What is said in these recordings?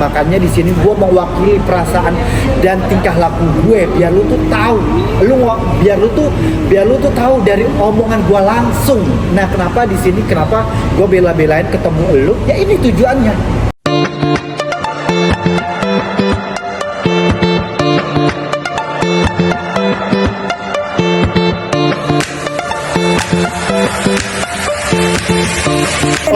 makanya di sini gue mewakili perasaan dan tingkah laku gue biar lu tuh tahu, biar lu tuh tahu dari omongan gue langsung. Nah, kenapa di sini kenapa gue bela-belain ketemu lu? Ya ini tujuannya.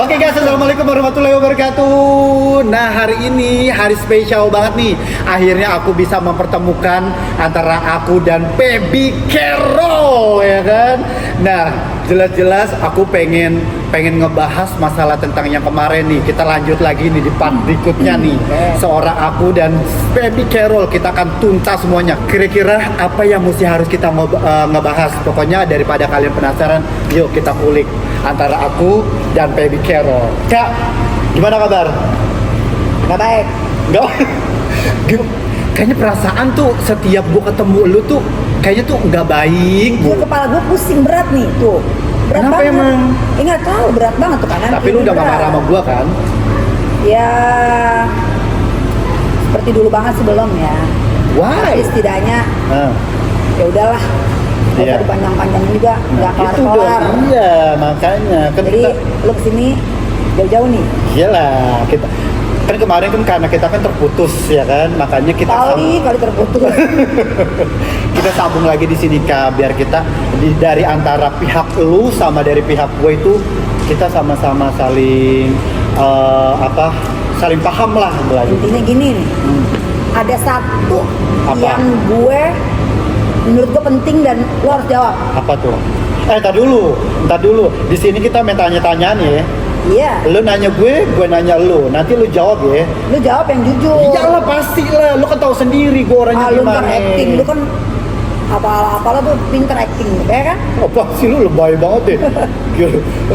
Oke guys, assalamualaikum warahmatullahi wabarakatuh. Nah, hari ini hari spesial banget nih. Akhirnya aku bisa mempertemukan antara aku dan Baby Carol, ya kan. Nah, jelas-jelas aku pengen ngebahas masalah tentang yang kemarin nih. Kita lanjut lagi nih di part berikutnya nih. Seorang aku dan Baby Carol, kita akan tuntas semuanya. Kira-kira apa yang mesti harus kita ngebahas? Pokoknya daripada kalian penasaran, yuk kita kulik antara aku dan Baby Carol. Kak, gimana kabar? Gak baik. Kayaknya perasaan tuh setiap gua ketemu lu tuh kayaknya tuh nggak baik. Kepala gue pusing berat nih tuh. Berat Kenapa banget. emang? Nggak tahu, berat banget tuh kanan. Tapi lu udah gak marah sama gua kan? Ya seperti dulu banget sih belum ya. Why? Tapi setidaknya ya udahlah. Gak Iya. usah dipanjang-panjang juga, nggak Itu kelar-kelar. dong, iya makanya kan Jadi lu kesini jauh-jauh nih. iyalah kita kan kemarin kan karena kita kan terputus ya kan, makanya kita Kali terputus. kita sambung lagi di sini Kak, biar kita dari antara pihak lu sama dari pihak gue itu kita sama-sama saling saling paham lah lagi. Intinya gini nih, ada satu Apa? yang gue menurut gue penting dan lo harus jawab. Apa tuh? Ntar dulu. Di sini kita main tanya-tanyaan ya. Iya. Lu nanya gue nanya lu. Nanti lu jawab ya. Lu jawab yang jujur. Iyalah pasti lah. Lu kan tahu sendiri gue orangnya Lu gimana. kan acting, lu kan apalah tuh pinter acting, ya kan? Apa sih lu lebay banget deh.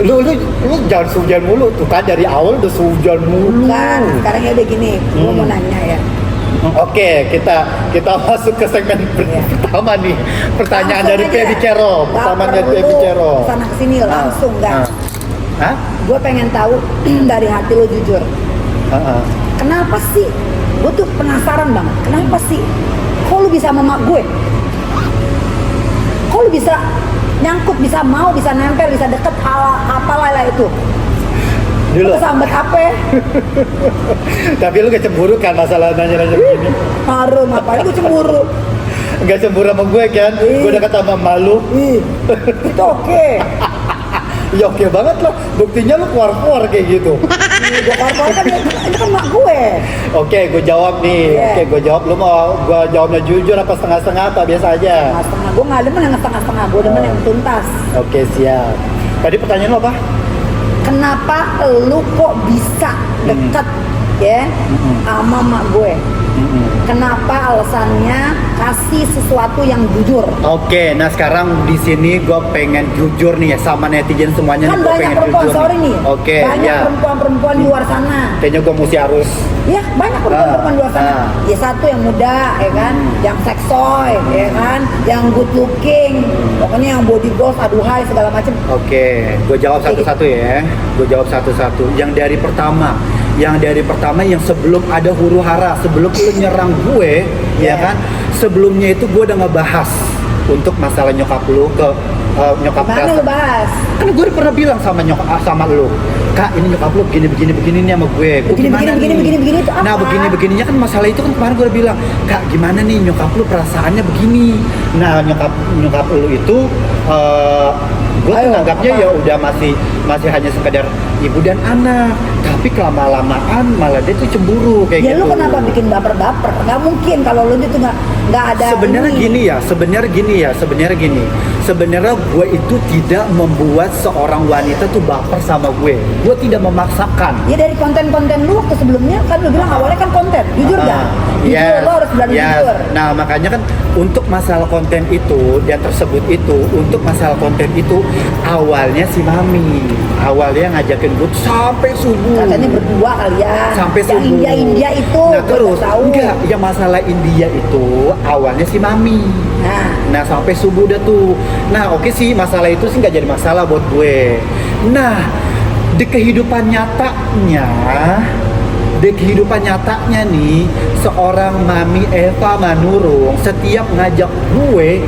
lu jangan sujan mulu tuh kan dari awal udah sujan mulu. Kan, sekarang ya udah gini, gua mau nanya ya. Oke, kita masuk ke segmen pertama nih. Pertanyaan Langsung dari aja. Baby Carol. Pertanyaan dari Baby Carol. Sana kesini langsung kan. Hah? Gue pengen tahu dari hati lo jujur. Kenapa sih? Gue tuh penasaran banget. Kenapa sih? Kok lu bisa sama mak gue? Kok lu bisa nyangkut, bisa mau, bisa nempel, bisa deket, apalah itu? Dulu. Lu sambat apa? Tapi lu gak cemburu kan masalah nanya-nanya begini? Harum, ngapain gue cemburu? Gak cemburu sama gue kan? Gue udah kata sama malu. Ih, itu oke. Ya oke banget lah. Buktinya lu keluar-keluar kayak gitu. Gue korpor kan itu kan mak gue. Oke, gue jawab nih. Iya. Oke, gue jawab. Lu mau gue jawabnya jujur apa setengah-setengah apa biasa aja? Setengah, gue nggak demen yang setengah-setengah, gue demen yang tuntas. Oke, siap. Tadi pertanyaan lu apa? Kenapa lu kok bisa deket ya sama mak gue? Kenapa alasannya kasih sesuatu yang jujur? Oke, nah sekarang di sini gue pengen jujur nih ya sama netizen semuanya nih, Kan gue banyak pengen perempuan, jujur sorry nih. Oke, banyak ya. perempuan-perempuan di luar sana. Kayaknya gue mesti harus. Ya, banyak perempuan-perempuan di luar sana. Ya satu yang muda, ya kan, yang seksoy, ya kan, yang good looking, pokoknya yang body goals, aduhai segala macem. Oke, gue jawab satu-satu ya. Gue jawab satu-satu. Yang dari pertama yang sebelum ada huru hara, sebelum lu nyerang gue, ya kan? Sebelumnya itu gue udah ngebahas untuk masalah nyokap lu ke nyokap Gimana lu bahas? Kan gue udah pernah bilang sama lu, Kak, ini nyokap lu begini nih sama gue. Begini itu apa? Nah, begininya kan masalah itu kan kemarin gue udah bilang, Kak, gimana nih nyokap lu perasaannya begini. Nah, nyokap lu itu gue tuh nganggapnya ya udah masih hanya sekedar ibu dan anak, tapi kelamaan malah dia tuh cemburu kayak Ya gitu. lu kenapa bikin baper-baper? Gak mungkin kalau lu itu nggak ada. Sebenarnya gini. Sebenarnya gue itu tidak membuat seorang wanita tuh baper sama gue. Gue tidak memaksakan. Ya dari konten-konten lu waktu sebelumnya kan lu bilang awalnya kan konten, jujur gak? Jujur, lo harus berani jujur. Nah, makanya kan untuk masalah konten itu dan tersebut itu, untuk masalah konten itu awalnya si Mami ngajakin gue sampai subuh. Katanya berdua kalian. Sampai yang subuh. India itu. Nah terus, tahu. enggak, yang masalah India itu awalnya si Mami. Nah sampai subuh udah tuh. Nah oke sih, masalah itu sih nggak jadi masalah buat gue. Nah di kehidupan nyatanya di kehidupan nyatanya nih, seorang Mami Eva Manurung setiap ngajak gue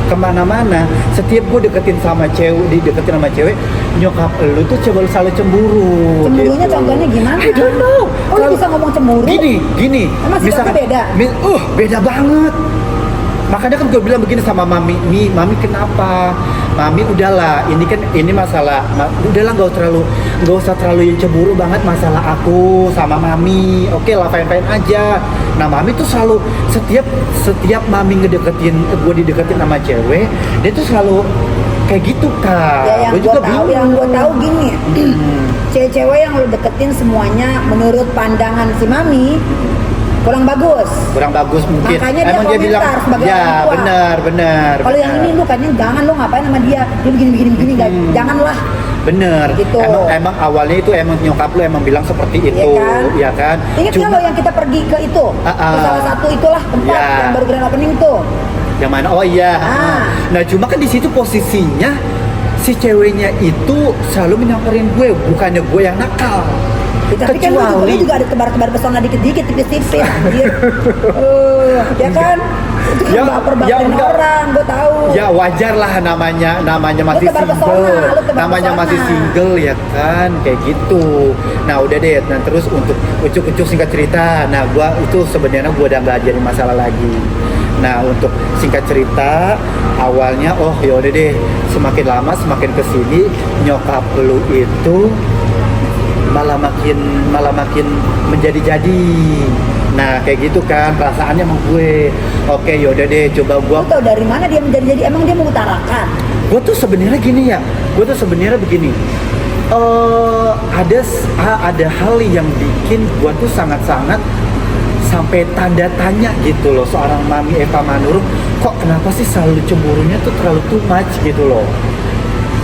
kemana-mana, setiap gue deketin sama cewek, nyokap lu tuh coba selalu cemburu. Cemburunya gitu. contohnya gimana? I don't know. Oh, lu bisa ngomong cemburu? Gini. Emang sifatnya beda? Beda banget. Makanya kan gue bilang begini sama Mami, Mami kenapa? Mami udahlah, ini masalah, udahlah nggak usah terlalu yang cemburu banget masalah aku sama Mami. Oke lah, fine aja. Nah Mami tuh selalu setiap Mami gue dideketin sama cewek, dia tuh selalu kayak gitu Kak. Ya, yang gue tahu gini, cewek-cewek yang lo deketin semuanya menurut pandangan si Mami kurang bagus mungkin. Makanya Emang dia bilang sebagai ya orang tua. benar. Kalau yang ini lu kayaknya jangan, lu ngapain sama dia begini janganlah. Bener. Gitu. Emang awalnya itu emang nyokap lu emang bilang seperti itu, ya kan? Ingat nggak lo yang kita pergi ke itu? Ke salah satu itulah tempat yang baru grand opening tuh. Yang mana? Oh iya. Nah cuma kan di situ posisinya si ceweknya itu selalu menyamperin gue, bukannya gue yang nakal. Ya, tapi kan lu juga ada tebar-tebar pesona dikit-dikit, tipis-tipis anjir. Ya kan? Itu kan baper-baperin orang, gue tahu. Ya wajar lah namanya masih single. Namanya masih single ya kan, kayak gitu. Nah udah deh, nah terus untuk ucuk-ucuk singkat cerita, nah gua itu sebenarnya gua udah nggak jadi masalah lagi. Nah untuk singkat cerita, awalnya yaudah deh, semakin lama semakin kesini nyokap lu itu malah makin menjadi-jadi. Nah kayak gitu kan perasaannya sama gue. Oke yaudah deh, coba gue. Lu tau dari mana dia menjadi-jadi? Emang dia mengutarakan? Gue tuh sebenarnya begini. Ada hal yang bikin gue tuh sangat-sangat sampai tanda tanya gitu loh, seorang Mami Eva Manurung kok kenapa sih selalu cemburunya tuh terlalu too much gitu loh.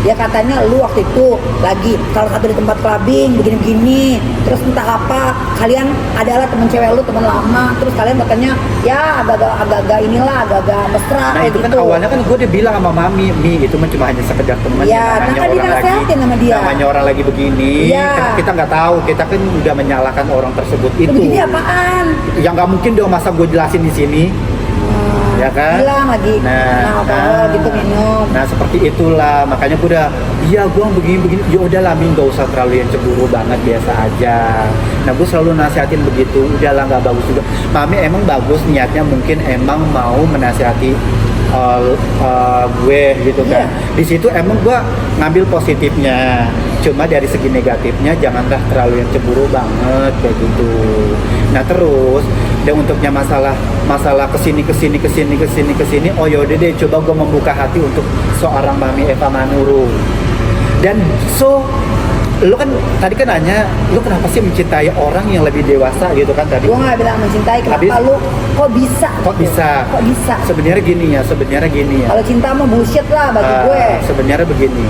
Ya katanya lu waktu itu lagi salah satu di tempat clubbing begini-begini, terus entah apa kalian adalah temen cewek lu, temen lama, terus kalian katanya ya agak-agak inilah, agak-agak mesra. Nah itu kan gitu. awalnya kan gue udah bilang sama Mami, itu mah cuma hanya sekedar teman. Ya, namanya kan orang lagi, sama dia. namanya orang lagi begini, Ya. kan kita nggak tahu, kita kan udah menyalahkan orang tersebut itu. Begini apaan? Yang nggak mungkin dong masa gue jelasin di sini. Ya kan? Bilang lagi, alkohol gitu minum. Nah seperti itulah, makanya gue udah, gue begini, ya udahlah Mi, nggak usah terlalu yang cemburu banget, biasa aja. Nah gue selalu nasihatin begitu, udahlah nggak bagus juga. Mami emang bagus niatnya, mungkin emang mau menasihati gue gitu kan. Di situ emang gue ngambil positifnya, cuma dari segi negatifnya janganlah terlalu yang cemburu banget kayak gitu. Nah terus dan untuknya masalah kesini, oh yaudah deh, coba gue membuka hati untuk seorang Mami Eva Manurung. Dan lu kan tadi kan nanya, lu kenapa sih mencintai orang yang lebih dewasa gitu kan tadi? Gue nggak bilang mencintai, kenapa lu kok bisa? Sebenarnya gini ya. Kalau cinta mah bullshit lah bagi gue. Sebenarnya begini,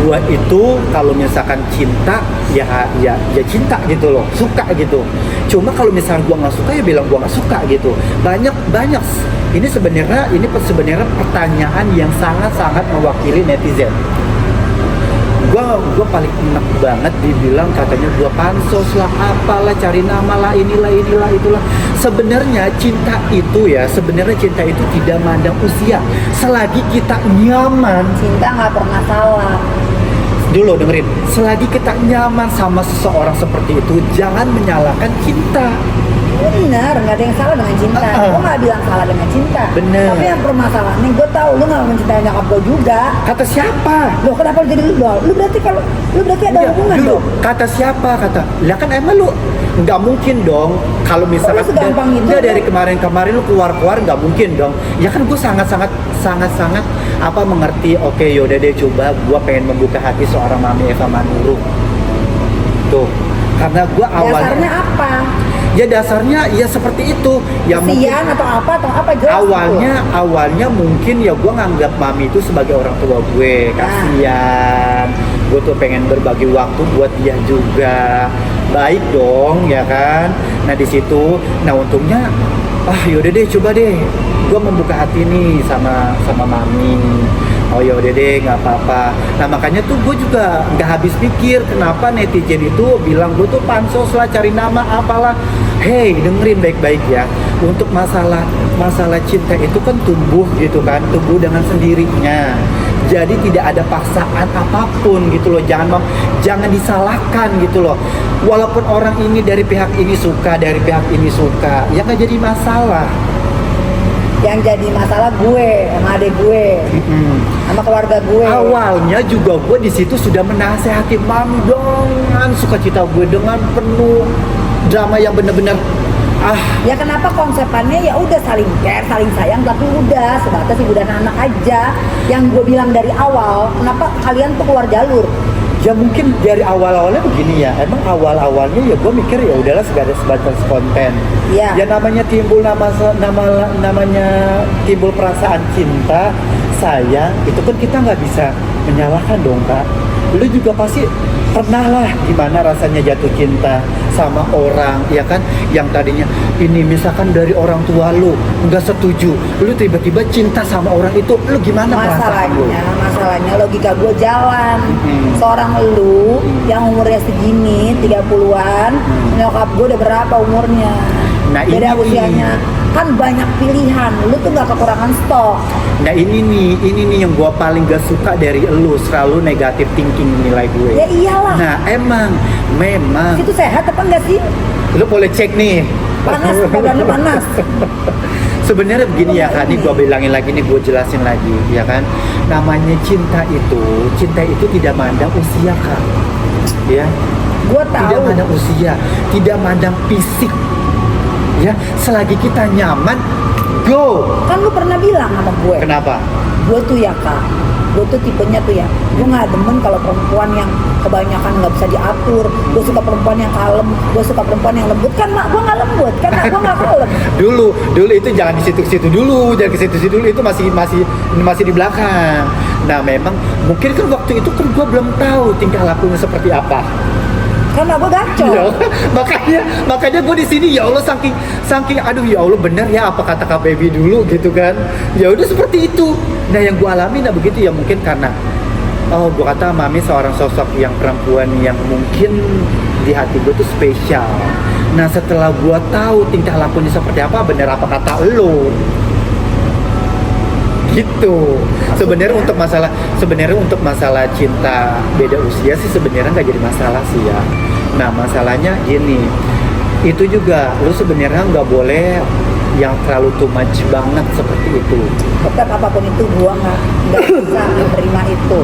gua itu kalau misalkan cinta ya cinta gitu loh, suka gitu. Cuma kalau misalkan gua nggak suka ya bilang gua nggak suka gitu. Banyak ini sebenarnya pertanyaan yang sangat mewakili netizen. Gua paling enak banget dibilang katanya gua pansos lah, apalah, cari nama lah, inilah itulah. Sebenarnya cinta itu tidak mandang usia, selagi kita nyaman. Cinta nggak pernah salah. Dulu dengerin, selagi kita nyaman sama seseorang seperti itu, jangan menyalahkan cinta. Bener, nggak ada yang salah dengan cinta. Gue nggak bilang salah dengan cinta. Bener. Tapi yang permasalahan nih, gue tahu lu nggak mencintai nyokap gue juga. Kata siapa? Loh kenapa lu jadi lu? Lu berarti ada hubungan dulu. dong. Kata siapa? Lah kan emang lu nggak mungkin dong kalau misalkan segampang itu, dari kemarin lu keluar nggak mungkin dong. Ya kan gue sangat mengerti. Oke, yaudah deh, coba gue pengen membuka hati seorang Mami Eva Manurung. Tuh, karena gue awalnya. Dasarnya apa? Ya dasarnya ya seperti itu. Ya kasian atau apa jelas. Awalnya mungkin ya gue nganggap Mami itu sebagai orang tua gue, kasian. Gue tuh pengen berbagi waktu buat dia juga. Baik dong, ya kan? Nah di situ, untungnya, yaudah deh, coba deh, gue membuka hati nih sama Mami. oh ya udah deh nggak apa-apa. Nah makanya tuh gue juga nggak habis pikir kenapa netizen itu bilang gue tuh pansos lah cari nama apalah. Hey, dengerin baik-baik ya. Untuk masalah cinta itu kan tumbuh gitu kan, tumbuh dengan sendirinya. Jadi tidak ada paksaan apapun gitu loh. Jangan disalahkan gitu loh. Walaupun orang ini dari pihak ini suka, dari pihak ini suka, ya nggak jadi masalah. Yang jadi masalah gue sama adek gue, sama keluarga gue. Awalnya juga gue di situ sudah menasehati Mam dengan sukacita gue dengan penuh drama yang benar-benar Ya kenapa konsepannya ya udah saling care, saling sayang, tapi udah sebatas ibu dan anak aja. Yang gue bilang dari awal, kenapa kalian tuh keluar jalur? ya mungkin dari awal-awalnya begini ya. Emang awal-awalnya ya gue mikir ya udahlah sebatas konten. Iya. Ya namanya namanya timbul perasaan cinta, sayang, itu kan kita nggak bisa menyalahkan dong Kak. Lu juga pasti pernah lah gimana rasanya jatuh cinta sama orang ya kan, yang tadinya ini misalkan dari orang tua lu nggak setuju, lu tiba-tiba cinta sama orang itu, lu gimana perasaan lu? Masalahnya logika gue jalan. Seorang lu yang umurnya segini 30-an, nyokap gue udah berapa umurnya? Nah, beda ini usianya. Kan banyak pilihan, lu tuh nggak kekurangan stok. Nah ini nih yang gue paling gak suka dari lu, selalu negatif thinking nilai gue. Ya iyalah. Nah memang Itu sehat apa enggak sih? lu boleh cek nih. Panas, badannya panas. Sebenarnya begini ya Kak, ini gue bilangin lagi nih, gue jelasin lagi ya kan. Namanya cinta itu tidak mandang usia Kak. Ya. Gue tahu. Tidak mandang usia, tidak mandang fisik. Ya, selagi kita nyaman, go. Kan lu pernah bilang sama gue. Kenapa? Gue tuh ya Kak, gue tuh tipenya tuh ya, gue nggak demen kalau perempuan yang kebanyakan nggak bisa diatur. Gue suka perempuan yang kalem, gue suka perempuan yang lembut. Kan mak gue nggak lembut, kan mak gue nggak kalem. dulu itu jangan di situ-situ dulu, jangan ke situ-situ dulu, itu masih di belakang. Nah memang mungkin kan waktu itu kan gue belum tahu tingkah lakunya seperti apa. Kan mak gue gacor. Ya, makanya gue di sini ya Allah saking aduh ya Allah bener ya apa kata Kak Baby dulu gitu kan. Ya udah seperti itu. Nah yang gue alami nah begitu ya, mungkin karena gue kata Mami seorang sosok yang perempuan yang mungkin di hati gue tuh spesial. Nah setelah gue tahu tingkah lakunya seperti apa, bener apa kata lo gitu. Sebenarnya untuk masalah cinta beda usia sih sebenarnya nggak jadi masalah sih ya. Nah masalahnya gini, itu juga lu sebenarnya nggak boleh yang terlalu too much banget seperti itu. Tetap apapun itu gue nggak bisa menerima itu.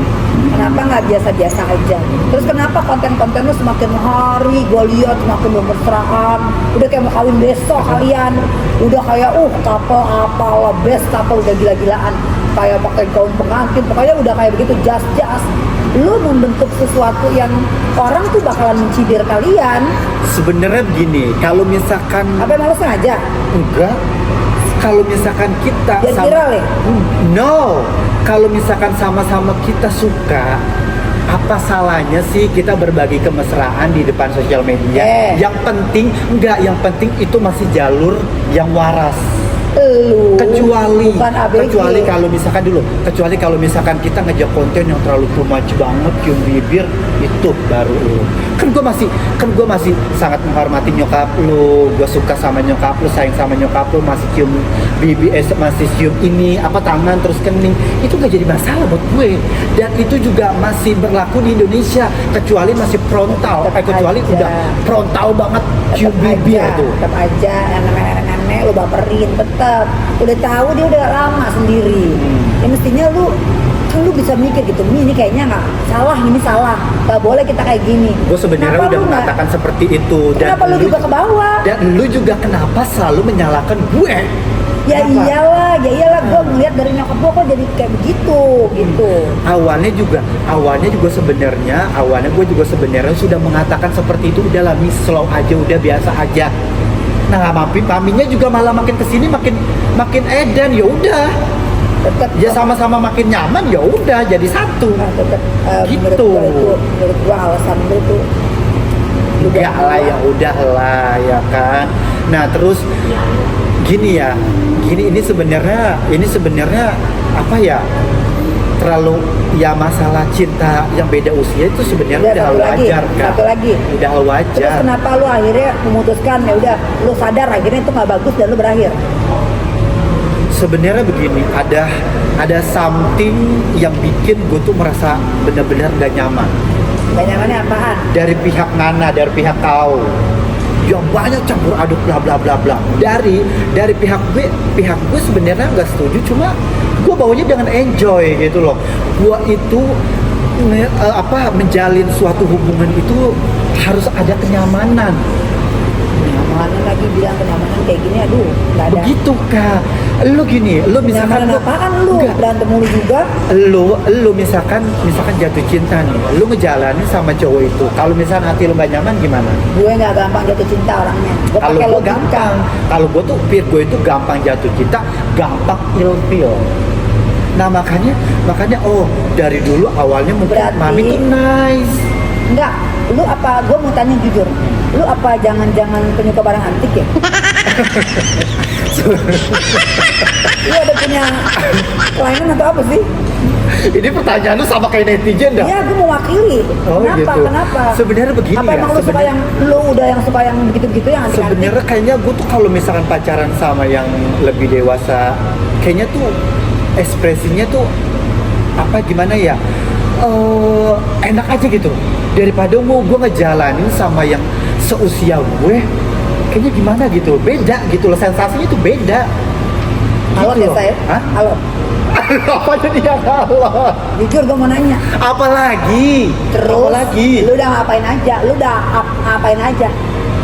Kenapa nggak biasa-biasa aja? Terus kenapa konten-konten lu semakin hari gue lihat semakin bermesraan, udah kayak mau kawin besok kalian, udah kayak couple apalah best couple, udah gila-gilaan, kayak pakai gaun pengantin, pokoknya udah kayak begitu jas. Lu membentuk sesuatu yang orang tuh bakalan mencibir kalian. Sebenarnya begini, kalau misalkan Apa emang lu sengaja? enggak, kalau misalkan kita Biar viral ya? No, kalau misalkan sama-sama kita suka, apa salahnya sih kita berbagi kemesraan di depan sosial media? Yang penting itu masih jalur yang waras. Kecuali kalau misalkan kita ngejak konten yang terlalu too much banget, cium bibir, itu baru kan gue masih sangat menghormati nyokap lu, gue suka sama nyokap lu, sayang sama nyokap lu, masih cium bibir, masih cium ini apa tangan terus kening, itu gak jadi masalah buat gue. Dan itu juga masih berlaku di Indonesia, kecuali masih frontal, kecuali udah frontal banget cium bibir tuh. Tetap aja yang namanya nenek lu baperin, tetap udah tahu dia udah lama sendiri. Ya mestinya lu bisa mikir gitu, ini kayaknya nggak salah, ini salah, nggak boleh kita kayak gini. Gue sebenarnya udah mengatakan seperti itu. Kenapa lu juga ke bawah? Dan lu juga kenapa selalu menyalahkan gue? Ya iyalah, gue ngeliat dari nyokap gue kok jadi kayak begitu gitu. Awalnya gue juga sebenarnya sudah mengatakan seperti itu, udahlah slow aja, udah biasa aja. Nah, maminya juga malah makin kesini makin edan, ya udah. Tetap ya sama-sama makin nyaman, ya udah jadi satu. Nah, tetap gitu. Menurut gua alasan lu tuh enggak lah, ya udahlah ya kan. Nah, terus gini ini sebenarnya apa ya? terlalu ya masalah cinta yang beda usia itu sebenarnya udah hal wajar kan. Satu lagi. Udah hal Terus wajar. kenapa lu akhirnya memutuskan ya udah lu sadar akhirnya itu nggak bagus dan lu berakhir? Sebenarnya begini, ada something yang bikin gue tuh merasa benar-benar gak nyaman. Gak nyamannya apaan? Dari pihak Nana, dari pihak kau, yang banyak campur aduk bla bla bla bla. Dari pihak gue sebenarnya nggak setuju, cuma gue bawanya dengan enjoy gitu loh. Gue itu menjalin suatu hubungan itu harus ada kenyamanan. Kenyamanan lagi bilang kenyamanan kayak gini, aduh nggak ada. Begitu kak. Lu gini, lu misalkan Kenyamanan apaan lu? Enggak. Berantem mulu juga. Lu misalkan jatuh cinta nih, lu ngejalanin sama cowok itu. Kalau misalkan hati lu gak nyaman gimana? Gue nggak gampang jatuh cinta orangnya. Gue Kalau pakai gue logika. gampang, kalau gue tuh gue itu gampang jatuh cinta, gampang ilfeel. Nah makanya oh dari dulu awalnya mungkin Berarti- mami tuh nice. Enggak, lu apa? Gue mau tanya jujur. Lu apa jangan-jangan penyuka barang antik ya? Lu ada punya kelainan atau apa sih? Ini pertanyaan lu sama kayak netizen dah. Iya, gue mewakili. Oh, Kenapa? gitu. Kenapa? Sebenarnya begini apa ya, emang lu suka sebenarnya- yang lu udah yang suka yang begitu-begitu yang antik-antik? Sebenarnya kayaknya gue tuh kalau misalkan pacaran sama yang lebih dewasa, kayaknya tuh ekspresinya tuh apa gimana ya? Enak aja gitu. Daripada mau gue ngejalanin sama yang seusia gue, kayaknya gimana gitu. Beda gitu loh, sensasinya tuh beda. Halo Gitu ya loh. saya. Hah? Halo. Apa jadi yang halo? Jujur gue mau nanya. Apalagi? Terus Apalagi? lu udah ngapain aja? Lu udah ngapain aja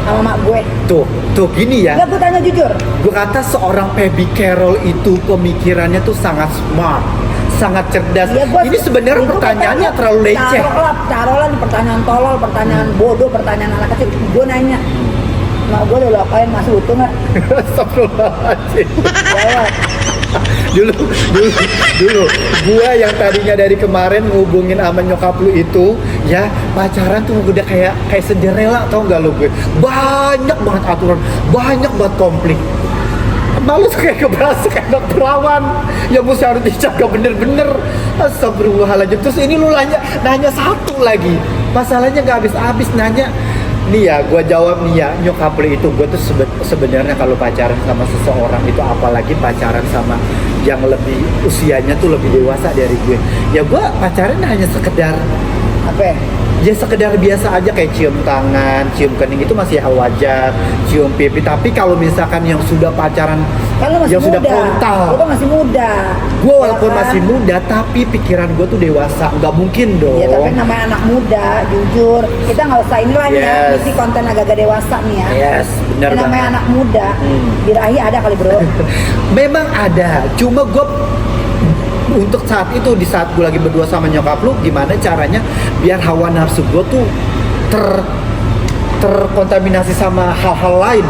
sama mak gue? Tuh gini ya. Enggak, gue tanya jujur. Gue kata seorang Pebby Carroll itu pemikirannya tuh sangat smart, sangat cerdas. Iya, gua- Ini sebenarnya itu pertanyaannya kan terlalu leceh. Taruhlah nih pertanyaan tolol, pertanyaan bodoh, pertanyaan anak kecil. Gue nanya, mak gue udah lu apain, masih utuh nggak? Astagfirullahaladzim. Jawab. dulu gua yang tadinya dari kemarin ngubungin sama nyokap lu itu ya pacaran tuh udah kayak Cinderella, tau nggak lu gue banyak banget aturan, banyak banget konflik, malu kayak keberasa kayak anak perawan yang mesti harus dijaga bener-bener. Astagfirullahaladzim. Terus ini lu nanya satu lagi, masalahnya nggak habis-habis nanya. Nih ya, gue jawab nih ya, nyokap lu itu gue tuh sebenarnya kalau pacaran sama seseorang itu, apalagi pacaran sama yang lebih usianya tuh lebih dewasa dari gue, ya gue pacaran hanya sekedar Apa? ya sekedar biasa aja kayak cium tangan, cium kening itu masih hal wajar, cium pipi. Tapi kalau misalkan yang sudah pacaran, Kan lu masih yang sudah muda. frontal, Lu kan masih muda. gue Ya walaupun kan? masih muda tapi pikiran gue tuh dewasa, nggak mungkin dong. Ya tapi namanya anak muda, jujur. Kita nggak usah inilah nih ya, Yes. isi konten agak-agak dewasa nih ya. Yes, benar Ya, namanya banget. anak muda, Hmm. birahi ada kali bro. Memang ada, cuma gue untuk saat itu, di saat gue lagi berdua sama nyokap lu, gimana caranya biar hawa nafsu gue tuh terkontaminasi sama hal-hal lain,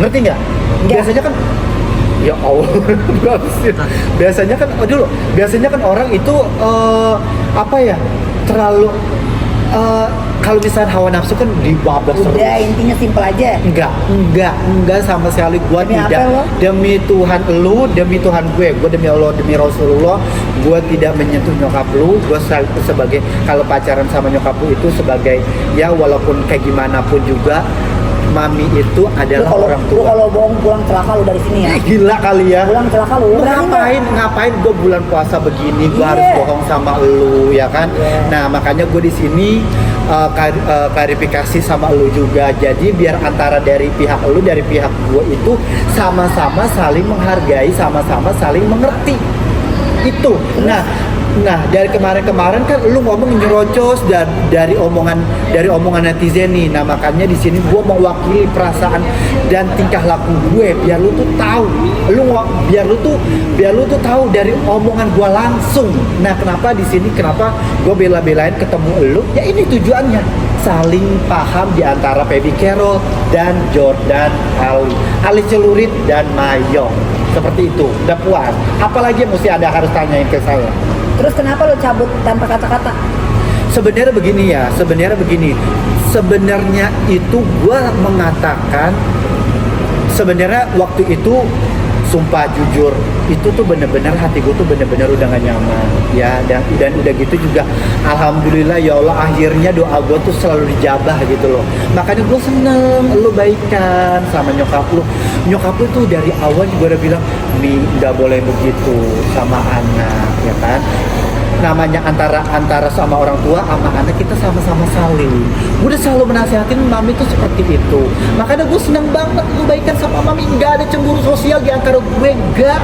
ngerti nggak? Nggak. Biasanya kan ya Allah biasanya kan orang itu apa ya, terlalu kalau misalnya hawa nafsu kan dibabas terus. Udah intinya simpel aja. Enggak sama sekali. Gua Demi apa tidak lo? demi Tuhan lu, demi Tuhan gue demi Allah, demi Rasulullah, gua tidak menyentuh nyokap lu. Gua sebagai, kalau pacaran sama nyokap lu itu sebagai ya walaupun kayak gimana pun juga mami itu Lu adalah kalau orang lu tua. kalau bohong pulang celaka lu dari sini ya. Gila kali ya. Pulang celaka lu. Lu Berani nggak? ngapain gue bulan puasa begini, gue Iya. harus bohong sama lu ya kan. Iya. Nah makanya gue di sini klarifikasi sama lu juga, jadi biar antara dari pihak lu dari pihak gue itu sama-sama saling menghargai, sama-sama saling mengerti itu. Nah dari kemarin kan lu ngomong nyerocos dan dari omongan netizen nih. Nah makanya di sini gue mewakili perasaan dan tingkah laku gue biar lu tuh tahu, biar lu tuh tahu dari omongan gue langsung. Nah kenapa di sini, kenapa gue bela-belain ketemu lu? Ya ini tujuannya saling paham di antara Pebby Carroll dan Jordan Ali Celurit dan Mayong, seperti itu. Udah puas. Apalagi yang mesti ada harus tanyain ke saya? Terus kenapa lu cabut tanpa kata-kata? Sebenarnya begini. Sebenarnya itu gue mengatakan, sebenarnya waktu itu sumpah jujur itu tuh bener-bener hati gue tuh bener-bener udah gak nyaman ya, dan udah gitu juga alhamdulillah ya Allah akhirnya doa gue tuh selalu dijabah gitu loh. Makanya gue seneng lu baikan sama nyokap lu tuh dari awal juga udah bilang Mi nggak boleh begitu sama anak ya kan, namanya antara sama orang tua sama anak kita sama-sama saling. Gue udah selalu menasihatin mami tuh seperti itu. Makanya gue seneng banget lu baikan sama mami, nggak ada cemburu sosial di antara gue, enggak.